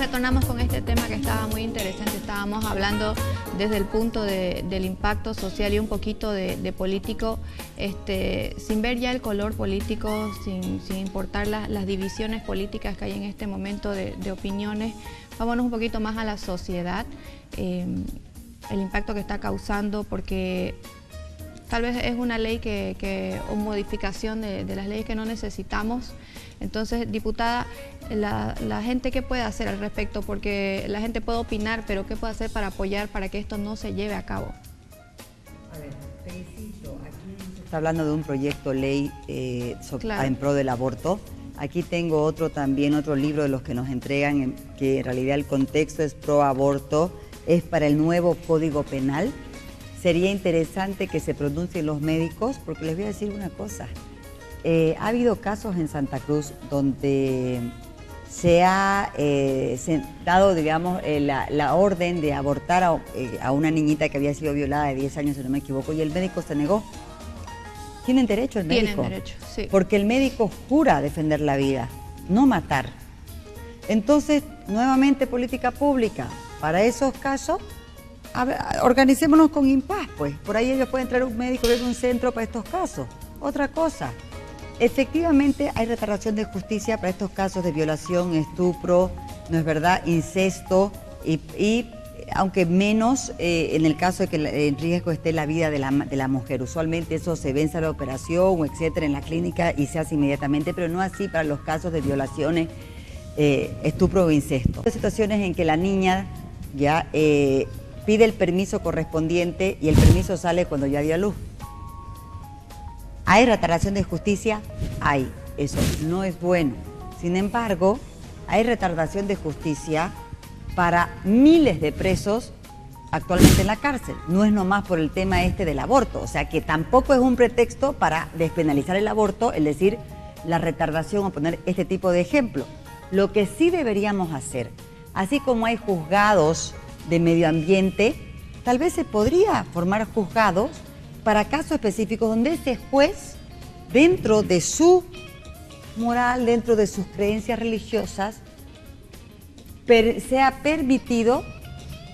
retornamos con este tema que estaba muy interesante. Estábamos hablando desde el punto del impacto social y un poquito de político, sin ver ya el color político, sin importar las divisiones políticas que hay en este momento de opiniones. Vámonos un poquito más a la sociedad, el impacto que está causando, porque tal vez es una ley o modificación de las leyes que no necesitamos. Entonces, diputada, la gente, ¿qué puede hacer al respecto? Porque la gente puede opinar, pero ¿qué puede hacer para apoyar para que esto no se lleve a cabo? A ver, te insisto, aquí se está hablando de un proyecto ley Claro. en pro del aborto. Aquí tengo otro libro de los que nos entregan, que en realidad el contexto es pro aborto, es para el nuevo Código Penal. Sería interesante que se pronuncien los médicos, porque les voy a decir una cosa. Ha habido casos en Santa Cruz donde se ha dado, digamos, la orden de abortar a una niñita que había sido violada de 10 años, si no me equivoco, y el médico se negó. ¿Tienen derecho el médico? Tienen derecho, sí. Porque el médico jura defender la vida, no matar. Entonces, nuevamente, política pública. Para esos casos, organicémonos con Impas, pues. Por ahí ellos pueden traer un médico de un centro para estos casos. Otra cosa. Efectivamente hay retardación de justicia para estos casos de violación, estupro, ¿no es verdad?, incesto y aunque menos en el caso de que en riesgo esté la vida de la mujer. Usualmente eso se vence a la operación o etcétera en la clínica y se hace inmediatamente, pero no así para los casos de violaciones, estupro o incesto. Hay situaciones en que la niña ya pide el permiso correspondiente y el permiso sale cuando ya dio a luz. ¿Hay retardación de justicia? Hay. Eso no es bueno. Sin embargo, hay retardación de justicia para miles de presos actualmente en la cárcel. No es nomás por el tema del aborto. O sea que tampoco es un pretexto para despenalizar el aborto, es decir, la retardación o poner este tipo de ejemplo. Lo que sí deberíamos hacer, así como hay juzgados de medio ambiente, tal vez se podría formar juzgados para casos específicos donde ese juez, dentro de su moral, dentro de sus creencias religiosas, sea permitido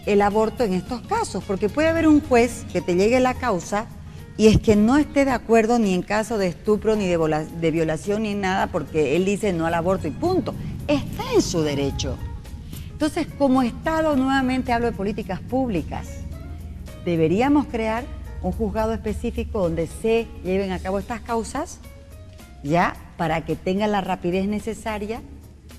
el aborto en estos casos. Porque puede haber un juez que te llegue la causa y es que no esté de acuerdo ni en caso de estupro, ni de violación, ni nada, porque él dice no al aborto y punto. Está en su derecho. Entonces, como Estado, nuevamente hablo de políticas públicas, deberíamos crear un juzgado específico donde se lleven a cabo estas causas, ya, para que tengan la rapidez necesaria.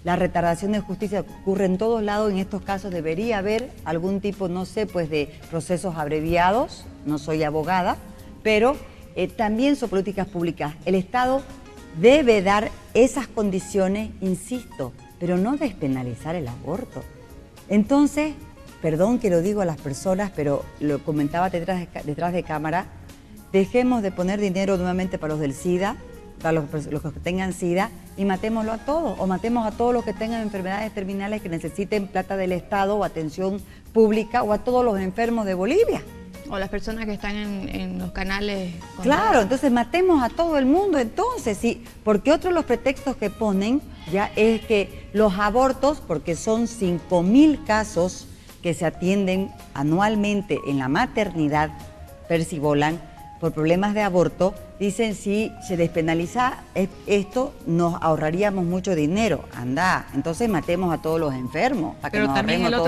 La retardación de justicia ocurre en todos lados. En estos casos debería haber algún tipo, no sé, pues de procesos abreviados. No soy abogada, pero también son políticas públicas. El Estado debe dar esas condiciones, insisto, pero no despenalizar el aborto. Entonces, perdón que lo digo a las personas, pero lo comentaba detrás de cámara, dejemos de poner dinero nuevamente para los del SIDA, para los que tengan SIDA, y matémoslo a todos, o matemos a todos los que tengan enfermedades terminales que necesiten plata del Estado o atención pública, o a todos los enfermos de Bolivia. O las personas que están en los canales. Claro, entonces matemos a todo el mundo entonces, sí, porque otro de los pretextos que ponen ya es que los abortos, porque son 5.000 casos que se atienden anualmente en la maternidad, Percy Bolan, por problemas de aborto, dicen si se despenaliza esto, nos ahorraríamos mucho dinero. Anda, entonces matemos a todos los enfermos. Para Pero que nos también el dinero.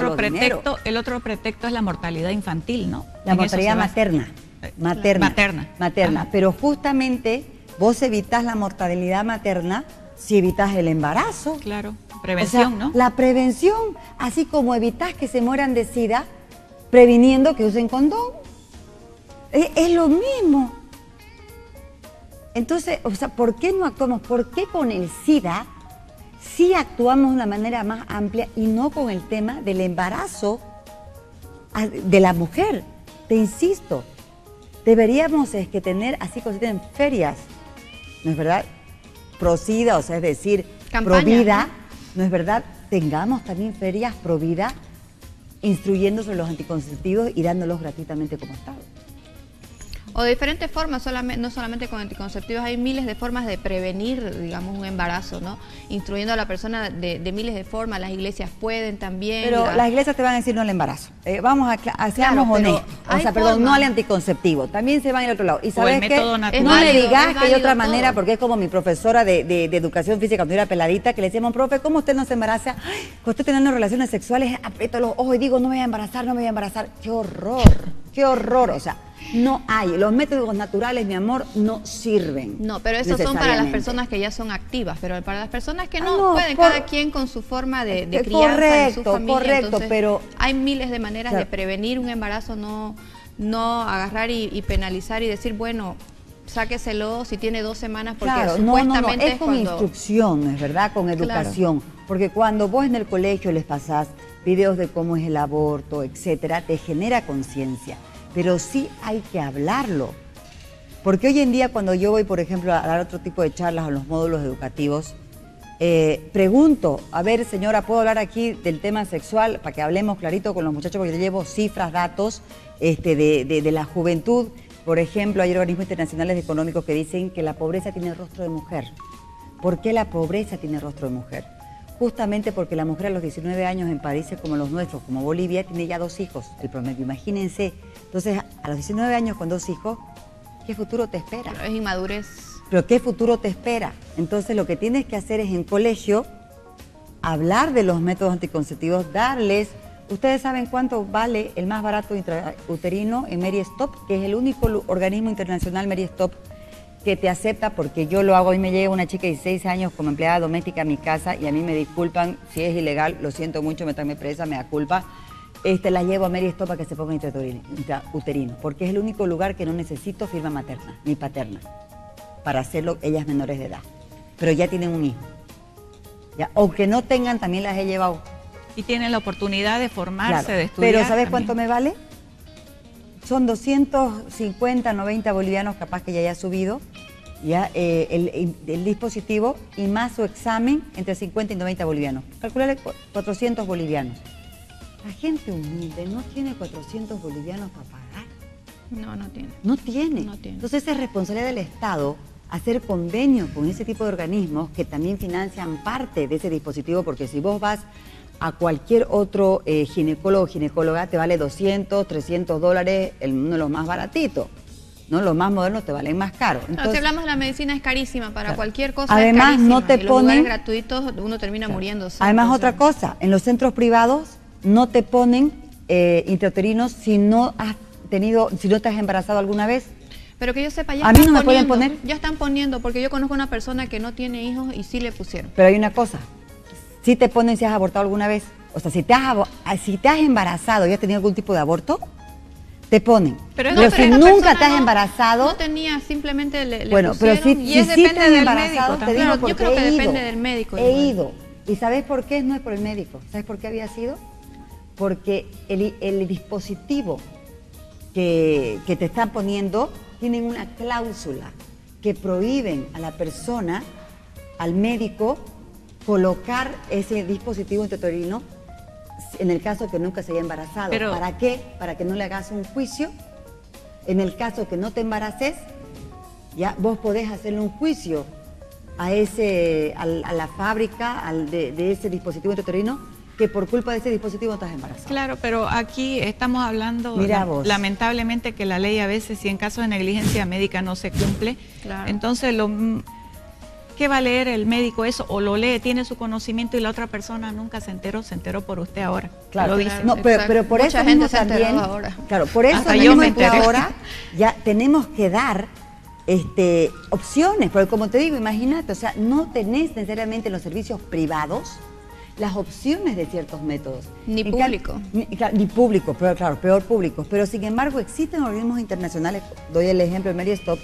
otro pretexto es la mortalidad infantil, ¿no? La mortalidad materna. Materna. Pero justamente vos evitás la mortalidad materna si evitas el embarazo. Claro, prevención, o sea, ¿no? La prevención, así como evitas que se mueran de SIDA, previniendo que usen condón. Es lo mismo. Entonces, o sea, ¿por qué no actuamos? ¿Por qué con el SIDA sí actuamos de una manera más amplia y no con el tema del embarazo de la mujer? Te insisto, deberíamos tener, así como se tienen ferias, ¿no es verdad?, pro SIDA, o sea, es decir, campaña, pro vida, ¿no es verdad? Tengamos también ferias pro vida, instruyendo sobre los anticonceptivos y dándolos gratuitamente como Estado. O de diferentes formas, no solamente con anticonceptivos, hay miles de formas de prevenir, digamos, un embarazo, ¿no? Instruyendo a la persona de miles de formas, las iglesias pueden también. Pero las iglesias te van a decir no al embarazo. Vamos a seamos honestos. O sea, perdón, no al anticonceptivo. También se van al otro lado. Y sabes que no le digas que hay otra manera, porque es como mi profesora de educación física cuando era peladita, que le decíamos, profe, ¿cómo usted no se embaraza? Ay, cuando estoy teniendo relaciones sexuales, aprieto los ojos y digo, no me voy a embarazar, no me voy a embarazar. ¡Qué horror! ¡Qué horror! O sea, no hay. Los métodos naturales, mi amor, no sirven. No, pero esos son para las personas que ya son activas, pero para las personas que no, pueden, cada quien con su forma de crianza en su familia. Correcto, entonces, pero hay miles de maneras de prevenir un embarazo, no agarrar y penalizar y decir, bueno, sáqueselo si tiene 2 semanas, porque supuestamente es con instrucciones, ¿verdad? Con educación. Claro. Porque cuando vos en el colegio les pasás videos de cómo es el aborto, etcétera, te genera conciencia. Pero sí hay que hablarlo. Porque hoy en día cuando yo voy, por ejemplo, a dar otro tipo de charlas a los módulos educativos, pregunto, a ver, señora, ¿puedo hablar aquí del tema sexual? Para que hablemos clarito con los muchachos, porque yo llevo cifras, datos de la juventud. Por ejemplo, hay organismos internacionales económicos que dicen que la pobreza tiene rostro de mujer. ¿Por qué la pobreza tiene rostro de mujer? Justamente porque la mujer a los 19 años en países como los nuestros, como Bolivia, tiene ya 2 hijos, el promedio, imagínense. Entonces, a los 19 años con 2 hijos, ¿qué futuro te espera? Pero es inmadurez. Pero ¿qué futuro te espera? Entonces, lo que tienes que hacer es en colegio, hablar de los métodos anticonceptivos, darles... Ustedes saben cuánto vale el más barato intrauterino en Mary Stop, que es el único organismo internacional, Mary Stop, que te acepta, porque yo lo hago. Hoy me llega una chica de 16 años como empleada doméstica a mi casa y a mí me disculpan si es ilegal, lo siento mucho, me traen presa, me da culpa. La llevo a Mary Stop para que se ponga intrauterino, porque es el único lugar que no necesito firma materna ni paterna para hacerlo ellas menores de edad, pero ya tienen un hijo. Ya, aunque no tengan, también las he llevado. Y tienen la oportunidad de formarse, claro, de estudiar. Pero ¿sabes cuánto me vale? Son 250, 90 bolivianos capaz que ya haya subido ya el dispositivo y más su examen entre 50 y 90 bolivianos. Calcularle 400 bolivianos. La gente humilde no tiene 400 bolivianos para pagar. No tiene. No tiene. Entonces es responsabilidad del Estado hacer convenios con ese tipo de organismos que también financian parte de ese dispositivo, porque si vos vas a cualquier otro ginecólogo o ginecóloga te vale 200, 300 dólares, uno de los más baratitos, ¿no? Los más modernos te valen más caro. Entonces, si hablamos de la medicina es carísima, para cualquier cosa además, es carísima. No te en los ponen lugares gratuitos uno termina muriéndose. Además, otra cosa, en los centros privados no te ponen intrauterinos si no te has embarazado alguna vez. Pero que yo sepa, ya a mí no me pueden poner. Ya están poniendo, porque yo conozco una persona que no tiene hijos y sí le pusieron. Pero hay una cosa. Si te ponen si has abortado alguna vez. O sea, si te has embarazado y has tenido algún tipo de aborto, te ponen. Pero si nunca te has embarazado... No tenía, simplemente le bueno, pusieron. Pero si depende del médico. Te digo porque yo creo que depende del médico. He ido. ¿Y sabes por qué? No es por el médico. ¿Sabes por qué había sido? Porque el dispositivo que te están poniendo tienen una cláusula que prohíben a la persona, al médico, colocar ese dispositivo intrauterino en el caso que nunca se haya embarazado. Pero, ¿para qué? Para que no le hagas un juicio. En el caso que no te embaraces, ya vos podés hacerle un juicio a la fábrica de ese dispositivo intrauterino, que por culpa de ese dispositivo no estás embarazado. Claro, pero aquí estamos hablando, lamentablemente, que la ley a veces, si en caso de negligencia médica no se cumple, entonces ¿qué va a leer el médico eso? O lo lee, tiene su conocimiento y la otra persona nunca se enteró por usted ahora. Claro, lo dice. No, pero por mucha eso gente también, ahora. Claro, por eso hasta yo me enteré. Ahora ya tenemos que dar opciones, porque como te digo, imagínate, o sea, no tenés necesariamente en los servicios privados las opciones de ciertos métodos. Ni público. Ni público, pero claro, peor público. Pero sin embargo existen organismos internacionales, doy el ejemplo de Mary Stop,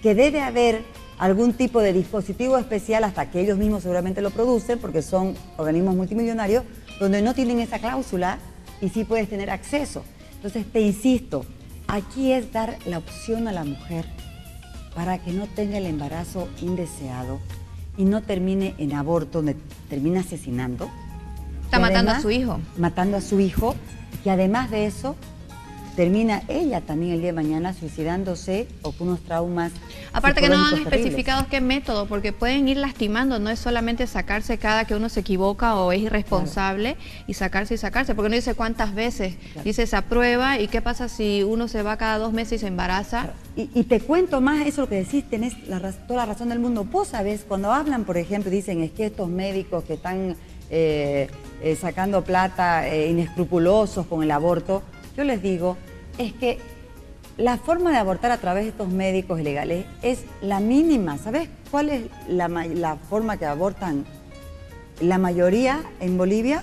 que debe haber algún tipo de dispositivo especial, hasta que ellos mismos seguramente lo producen, porque son organismos multimillonarios, donde no tienen esa cláusula y sí puedes tener acceso. Entonces te insisto, aquí es dar la opción a la mujer para que no tenga el embarazo indeseado y no termine en aborto, donde termina asesinando. Está matando a su hijo. Matando a su hijo, y además de eso, termina ella también el día de mañana suicidándose o con unos traumas. Aparte que no han especificado qué método, porque pueden ir lastimando, no es solamente sacarse cada que uno se equivoca o es irresponsable, claro, y sacarse, porque no dice cuántas veces, claro, dice se aprueba y qué pasa si uno se va cada 2 meses y se embaraza. Claro. Y te cuento más, eso lo que decís, tenés toda la razón del mundo. Vos sabés, cuando hablan, por ejemplo, dicen es que estos médicos que están sacando plata, inescrupulosos con el aborto, yo les digo, es que la forma de abortar a través de estos médicos ilegales es la mínima. ¿Sabes cuál es la forma que abortan la mayoría en Bolivia?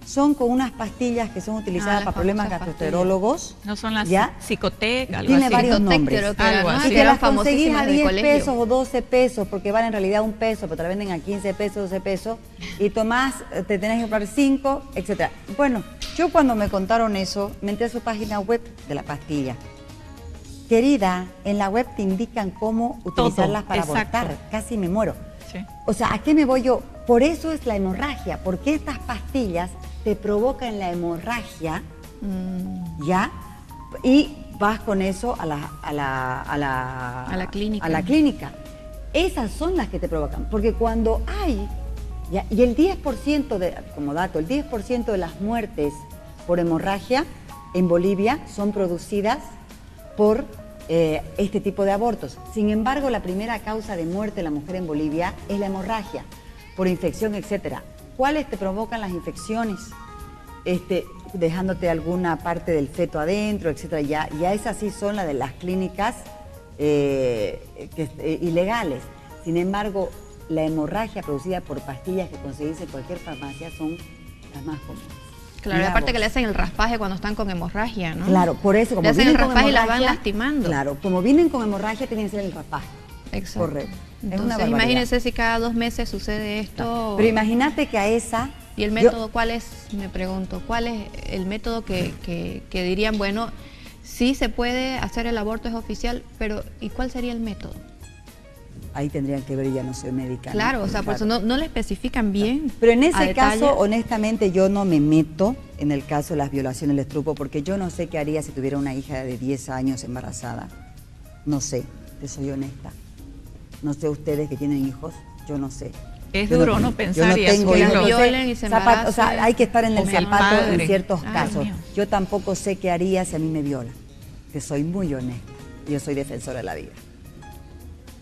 Son con unas pastillas que son utilizadas para problemas gastroenterólogos. No son las Psicotec, algo tiene así. varios nombres. Algo así. Y te las conseguís a 10 pesos o 12 pesos, porque vale en realidad 1 peso, pero te la venden a 15 pesos, 12 pesos, y tomás, te tenés que comprar 5, etc. Bueno, yo cuando me contaron eso, me entré a su página web de la pastilla. Querida, en la web te indican cómo utilizarlas para abortar. Casi me muero. Sí. O sea, ¿a qué me voy yo? Por eso es la hemorragia, porque estas pastillas te provocan la hemorragia, ¿ya? Y vas con eso a la clínica. Esas son las que te provocan, porque cuando hay, ¿ya? Y el 10%, como dato, el 10% de las muertes por hemorragia en Bolivia son producidas por este tipo de abortos. Sin embargo, la primera causa de muerte de la mujer en Bolivia es la hemorragia, por infección, etcétera. ¿Cuáles te provocan las infecciones? Dejándote alguna parte del feto adentro, etcétera. Ya esas sí son las de las clínicas ilegales. Sin embargo, la hemorragia producida por pastillas que conseguís en cualquier farmacia son las más comunes. Claro, y aparte que le hacen el raspaje cuando están con hemorragia, ¿no? Claro, por eso, como le hacen el raspaje y las van lastimando. Claro, como vienen con hemorragia, tienen que hacer el raspaje. Exacto. Correcto. Entonces, imagínense si cada 2 meses sucede esto. Claro. Pero imagínate que a esa... ¿Y el método cuál es? Me pregunto, ¿cuál es el método que dirían, bueno, sí se puede hacer el aborto, es oficial, pero ¿y cuál sería el método? Ahí tendrían que ver, ya no soy médica. Claro, ¿no? O sea, por eso no le especifican bien. Pero en ese caso, honestamente, yo no me meto en el caso de las violaciones del estrupo, porque yo no sé qué haría si tuviera una hija de 10 años embarazada. No sé, te soy honesta. No sé ustedes que tienen hijos, yo no sé. Es duro no pensar y asumir. Que la violen y se embaracen. O sea, hay que estar en el zapato en ciertos casos. Mío. Yo tampoco sé qué haría si a mí me violan. Que soy muy honesta. Yo soy defensora de la vida.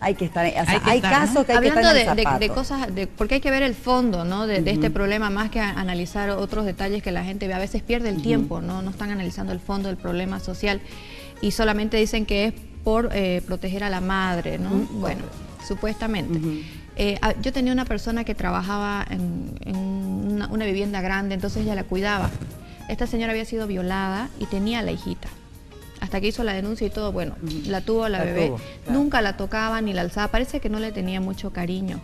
Hay que estar, hay casos que hay que estar en el zapato. Hablando de cosas, porque hay que ver el fondo, ¿no? De este problema, más que analizar otros detalles que la gente ve. A veces pierde el tiempo, ¿no? No están analizando el fondo del problema social y solamente dicen que es por proteger a la madre, ¿no? Bueno, supuestamente. Yo tenía una persona que trabajaba en una vivienda grande, entonces ella la cuidaba. Esta señora había sido violada y tenía a la hijita. Hasta que hizo la denuncia y todo, bueno, la tuvo la bebé, claro. Nunca la tocaba ni la alzaba, parece que no le tenía mucho cariño.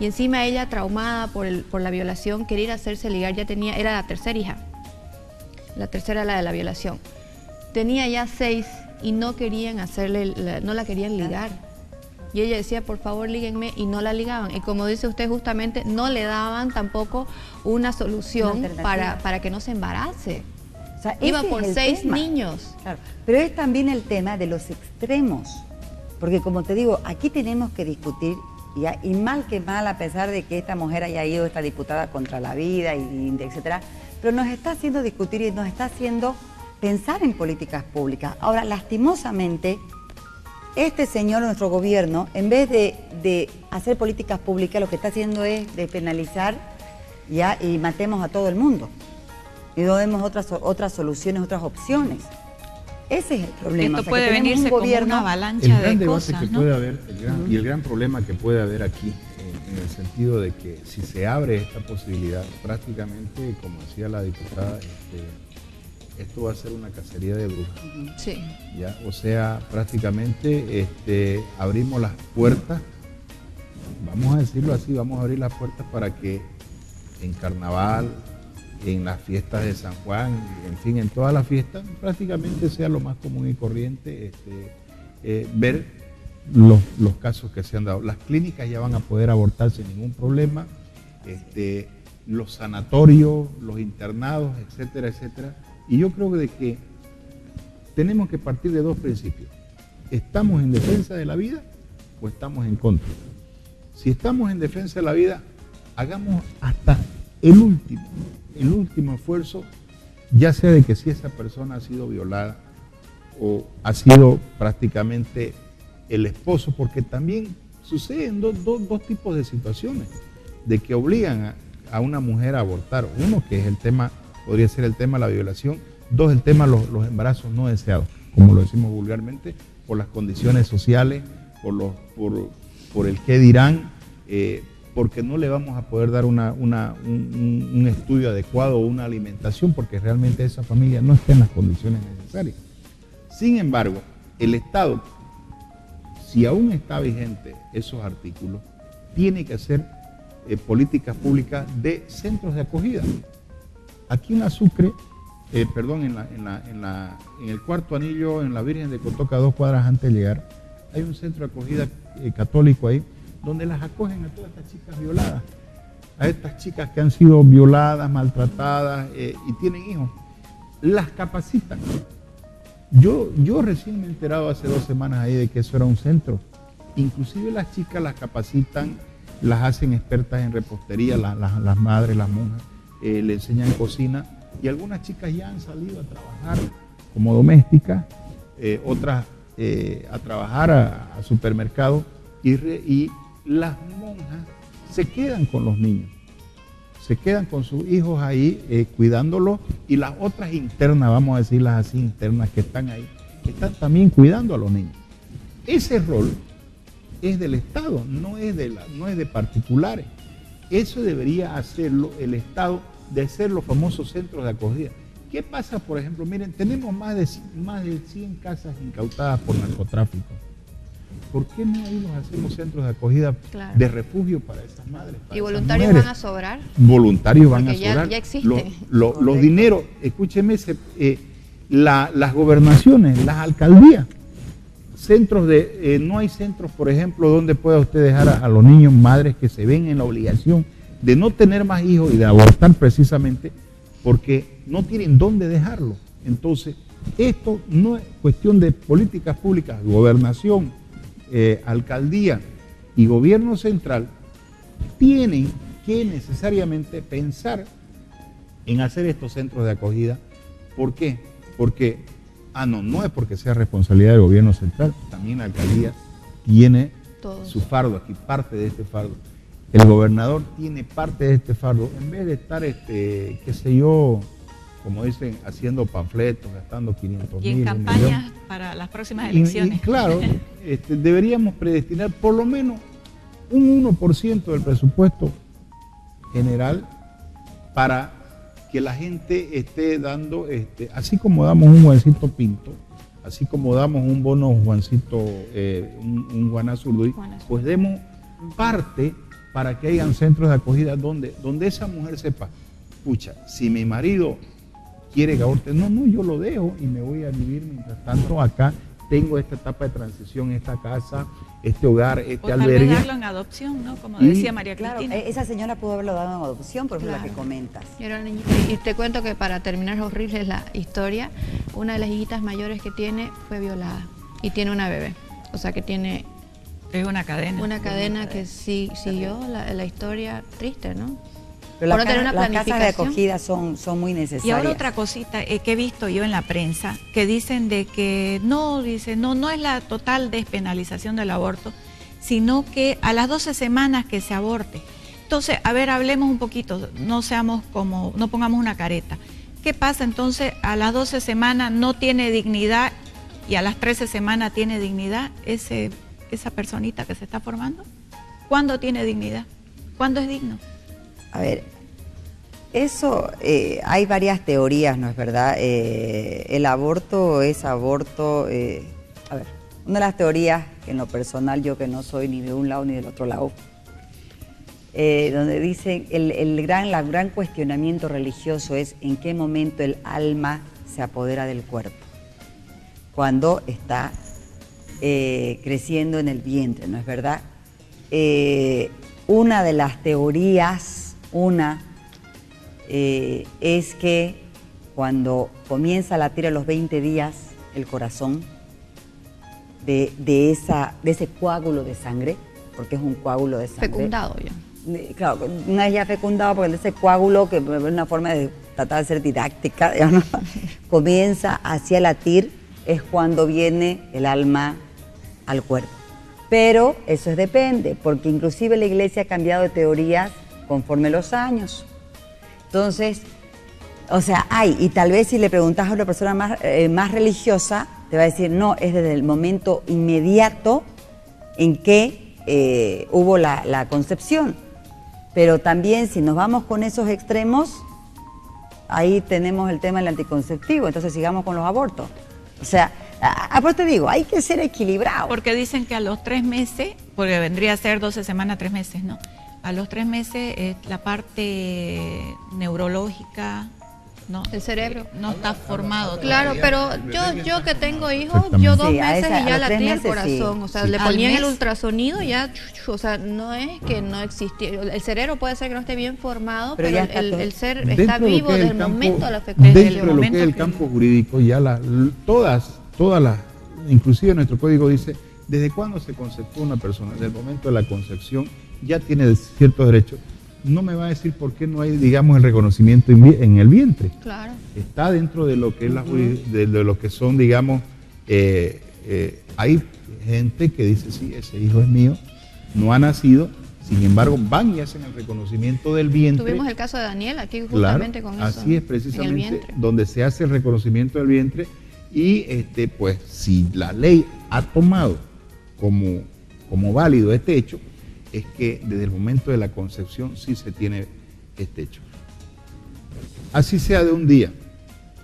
Y encima ella, traumada por la violación, quería ir a hacerse ligar, era la tercera hija. La tercera era la de la violación. Tenía ya 6 y no querían no la querían ligar. Y ella decía, por favor, líguenme, y no la ligaban. Y como dice usted, justamente, no le daban tampoco una solución para que no se embarace. O sea, iba por 6 niños. Claro. Pero es también el tema de los extremos. Porque como te digo, aquí tenemos que discutir, y mal que mal, a pesar de que esta mujer haya ido, esta diputada contra la vida, etcétera, pero nos está haciendo discutir y nos está haciendo pensar en políticas públicas. Ahora, lastimosamente, este señor, nuestro gobierno, en vez de hacer políticas públicas, lo que está haciendo es despenalizar y matemos a todo el mundo. Y no vemos otras soluciones, otras opciones. Ese es el problema. Esto puede venirse como una avalancha de cosas, que puede haber, y el gran problema que puede haber aquí, en el sentido de que si se abre esta posibilidad, prácticamente, como decía la diputada, esto va a ser una cacería de brujas. Sí. ¿Ya? O sea, prácticamente abrimos las puertas, vamos a decirlo así, vamos a abrir las puertas para que en carnaval, en las fiestas de San Juan, en fin, en todas las fiestas, prácticamente sea lo más común y corriente ver los casos que se han dado. Las clínicas ya van a poder abortar sin ningún problema, los sanatorios, los internados, etcétera, etcétera. Y yo creo que tenemos que partir de dos principios. ¿Estamos en defensa de la vida o estamos en contra? Si estamos en defensa de la vida, hagamos hasta el último esfuerzo, ya sea de que si esa persona ha sido violada o ha sido prácticamente el esposo, porque también suceden dos tipos de situaciones, de que obligan a una mujer a abortar. Uno, que es el tema, podría ser el tema de la violación. Dos, el tema de los embarazos no deseados, como lo decimos vulgarmente, por las condiciones sociales, por el qué dirán, porque no le vamos a poder dar un estudio adecuado o una alimentación, porque realmente esa familia no está en las condiciones necesarias. Sin embargo, el Estado, si aún está vigente esos artículos, tiene que hacer políticas públicas de centros de acogida. Aquí en la Sucre, en el Cuarto Anillo, en la Virgen de Cotoca, 2 cuadras antes de llegar, hay un centro de acogida católico ahí, donde las acogen a todas estas chicas violadas, a estas chicas que han sido violadas, maltratadas y tienen hijos. Las capacitan. Yo recién me he enterado hace 2 semanas ahí de que eso era un centro. Inclusive las chicas las capacitan, las hacen expertas en repostería, las madres, las monjas, le enseñan cocina, y algunas chicas ya han salido a trabajar como domésticas, otras a trabajar a supermercados, y las monjas se quedan con los niños, se quedan con sus hijos ahí cuidándolos, y las otras internas, vamos a decirlas así, internas que están ahí, están también cuidando a los niños. Ese rol es del Estado, no es de particulares. Eso debería hacerlo el Estado, de hacer los famosos centros de acogida. ¿Qué pasa, por ejemplo? Miren, tenemos más de 100 casas incautadas por narcotráfico. ¿Por qué no ahí nos hacemos centros de acogida, claro, de refugio para esas madres? ¿Y voluntarios van a sobrar? Voluntarios van a sobrar. Ya existen. Los dineros, escúcheme, las gobernaciones, las alcaldías, centros no hay centros, por ejemplo, donde pueda usted dejar a los niños, madres que se ven en la obligación de no tener más hijos y de abortar precisamente porque no tienen dónde dejarlo. Entonces, esto no es cuestión de políticas públicas, gobernación, alcaldía y gobierno central tienen que necesariamente pensar en hacer estos centros de acogida. ¿Por qué? Porque, no es porque sea responsabilidad del gobierno central, también la alcaldía tiene su fardo aquí, parte de este fardo. El gobernador tiene parte de este fardo, en vez de estar, qué sé yo, como dicen, haciendo panfletos, gastando 500 mil. Y en campañas para las próximas elecciones. Y claro, deberíamos predestinar por lo menos un 1% del presupuesto general para que la gente esté dando, así como damos un Juancito Pinto, así como damos un bono Juancito, un Juana Zurduy, pues demos parte para que hayan centros de acogida donde esa mujer sepa, pucha, si mi marido quiere que aborte, no, yo lo dejo y me voy a vivir mientras tanto acá, tengo esta etapa de transición, esta casa, este hogar, este albergue. Tal vez darlo en adopción, ¿no? Como decía María Cristina. Claro, esa señora pudo haberlo dado en adopción, por ejemplo, la que comentas. Era una niñita. Y te cuento que para terminar horrible la historia, una de las hijitas mayores que tiene fue violada y tiene una bebé. O sea que tiene... Es una cadena. Una cadena que sí siguió la historia triste, ¿no? Pero las casas de acogida son muy necesarias. Y ahora otra cosita que he visto yo en la prensa, que dicen de que no es la total despenalización del aborto, sino que a las 12 semanas que se aborte. Entonces, a ver, hablemos un poquito, no pongamos una careta. ¿Qué pasa entonces? A las 12 semanas no tiene dignidad y a las 13 semanas tiene dignidad esa personita que se está formando. ¿Cuándo tiene dignidad? ¿Cuándo es digno? A ver, eso hay varias teorías, ¿no es verdad? El aborto es aborto. A ver, una de las teorías, que en lo personal yo que no soy ni de un lado ni del otro lado, donde dicen el gran cuestionamiento religioso es en qué momento el alma se apodera del cuerpo. Cuando está creciendo en el vientre, ¿no es verdad? Una de las teorías es que cuando comienza a latir a los 20 días el corazón de ese coágulo de sangre, porque es un coágulo de sangre. Fecundado ya. Claro, una vez ya fecundado, porque ese coágulo, que es una forma de tratar de ser didáctica, digamos, comienza hacia latir, es cuando viene el alma al cuerpo. Pero eso depende, porque inclusive la iglesia ha cambiado de teorías conforme los años. Entonces, o sea, y tal vez si le preguntas a una persona más religiosa, te va a decir, no, es desde el momento inmediato en que hubo la concepción. Pero también si nos vamos con esos extremos, ahí tenemos el tema del anticonceptivo, entonces sigamos con los abortos. O sea, aparte te digo, hay que ser equilibrado. Porque dicen que a los 3 meses, porque vendría a ser 12 semanas, 3 meses, ¿no? A los 3 meses la parte neurológica, ¿no? El cerebro no está formado. Claro, pero yo que tengo hijos, yo 2 meses y ya latía el corazón. Sí. O sea, le ponían el ultrasonido y ya, o sea, no es que no existía. El cerebro puede ser que no esté bien formado, pero el ser está vivo desde el momento de la fecundación. Dentro de lo que es el campo jurídico, ya todas las, inclusive nuestro código dice, desde cuándo se conceptúa una persona, desde el momento de la concepción, ya tiene ciertos derechos. No me va a decir por qué no hay, digamos, el reconocimiento en el vientre. Claro. Está dentro de lo que es de lo que son, digamos, hay gente que dice, sí, ese hijo es mío, no ha nacido, sin embargo, van y hacen el reconocimiento del vientre. Tuvimos el caso de Daniel aquí justamente con eso. Así es, precisamente, donde se hace el reconocimiento del vientre y, pues, si la ley ha tomado como válido este hecho, es que desde el momento de la concepción sí se tiene este hecho. Así sea de un día,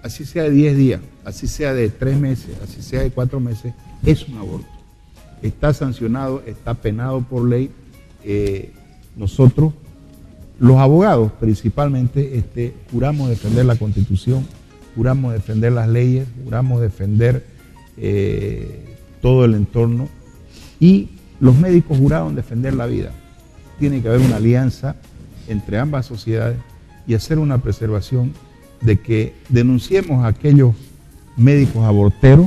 así sea de 10 días, así sea de 3 meses, así sea de 4 meses, es un aborto. Está sancionado, está penado por ley. Nosotros, los abogados principalmente, juramos defender la Constitución, juramos defender las leyes, juramos defender todo el entorno y los médicos juraron defender la vida. Tiene que haber una alianza entre ambas sociedades y hacer una preservación de que denunciemos a aquellos médicos aborteros,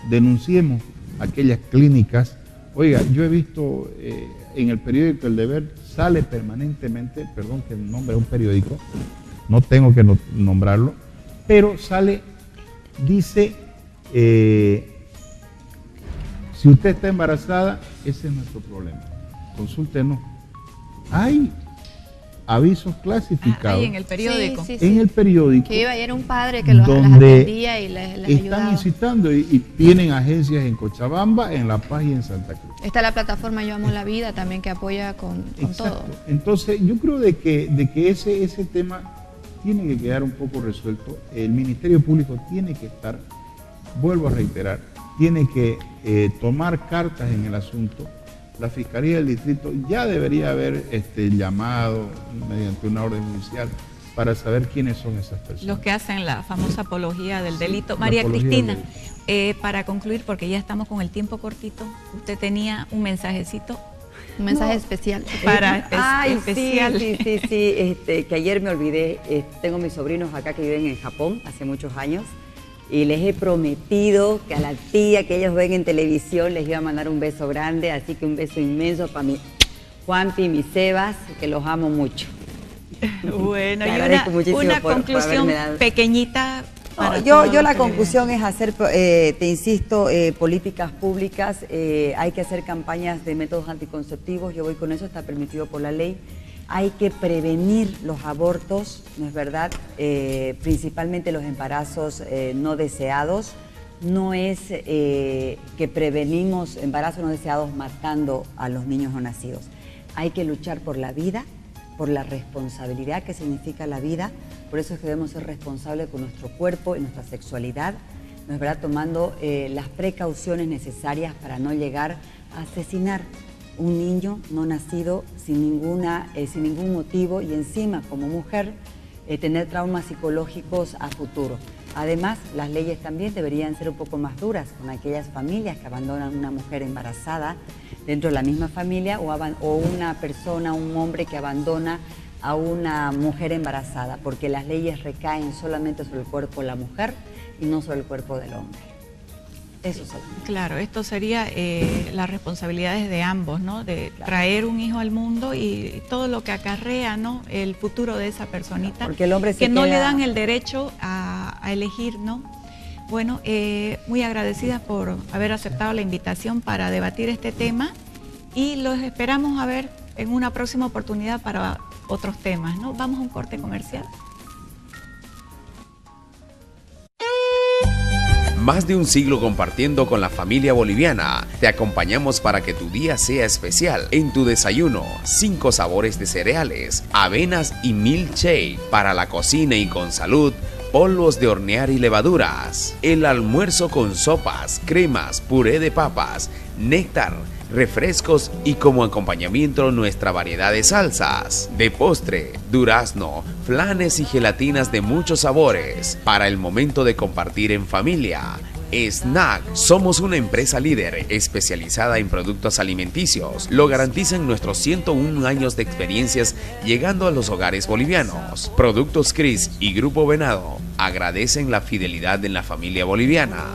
denunciemos aquellas clínicas. Oiga, yo he visto en el periódico El Deber, sale permanentemente, perdón que nombre un periódico, no tengo que nombrarlo, pero sale, dice... si usted está embarazada, ese es nuestro problema. Consúltenos. Hay avisos clasificados. Ahí en el periódico. Sí. En el periódico. Que iba ayer un padre que las atendía y les ayudaba. Están incitando y tienen agencias en Cochabamba, en La Paz y en Santa Cruz. Está la plataforma Yo Amo la Vida también que apoya con todo. Entonces, yo creo de que ese tema tiene que quedar un poco resuelto. El Ministerio Público tiene que estar, vuelvo a reiterar, tiene que tomar cartas en el asunto. La Fiscalía del Distrito ya debería haber llamado mediante una orden judicial para saber quiénes son esas personas. Los que hacen la famosa apología del delito. María Cristina, para concluir, porque ya estamos con el tiempo cortito, usted tenía un mensajecito. Un mensaje especial. Especial. Sí, que ayer me olvidé. Tengo mis sobrinos acá que viven en Japón hace muchos años. Y les he prometido que a la tía que ellos ven en televisión les iba a mandar un beso grande, así que un beso inmenso para mi Juanpi y mi Sebas, que los amo mucho. Bueno, y una conclusión pequeñita. Yo la conclusión es hacer, te insisto, políticas públicas, hay que hacer campañas de métodos anticonceptivos, yo voy con eso, está permitido por la ley. Hay que prevenir los abortos, ¿no es verdad? Principalmente los embarazos no deseados. No es que prevenimos embarazos no deseados matando a los niños no nacidos. Hay que luchar por la vida, por la responsabilidad que significa la vida. Por eso es que debemos ser responsables con nuestro cuerpo y nuestra sexualidad, ¿no es verdad? Tomando las precauciones necesarias para no llegar a asesinar un niño no nacido sin ningún motivo y encima como mujer tener traumas psicológicos a futuro. Además, las leyes también deberían ser un poco más duras con aquellas familias que abandonan a una mujer embarazada dentro de la misma familia o una persona, un hombre que abandona a una mujer embarazada, porque las leyes recaen solamente sobre el cuerpo de la mujer y no sobre el cuerpo del hombre. Eso sí. Claro, esto sería las responsabilidades de ambos, ¿no? De traer un hijo al mundo y todo lo que acarrea, ¿no? El futuro de esa personita. Porque el hombre que no le dan el derecho a elegir, ¿no? Bueno, muy agradecidas por haber aceptado la invitación para debatir este tema y los esperamos a ver en una próxima oportunidad para otros temas, ¿no? Vamos a un corte comercial. Más de un siglo compartiendo con la familia boliviana. Te acompañamos para que tu día sea especial. En tu desayuno, 5 sabores de cereales, avenas y milkshake. Para la cocina y con salud, polvos de hornear y levaduras. El almuerzo con sopas, cremas, puré de papas, néctar, refrescos y como acompañamiento nuestra variedad de salsas. De postre, durazno, flanes y gelatinas de muchos sabores. Para el momento de compartir en familia. Snack. Somos una empresa líder especializada en productos alimenticios. Lo garantizan nuestros 101 años de experiencias llegando a los hogares bolivianos. Productos Cris y Grupo Venado agradecen la fidelidad en la familia boliviana.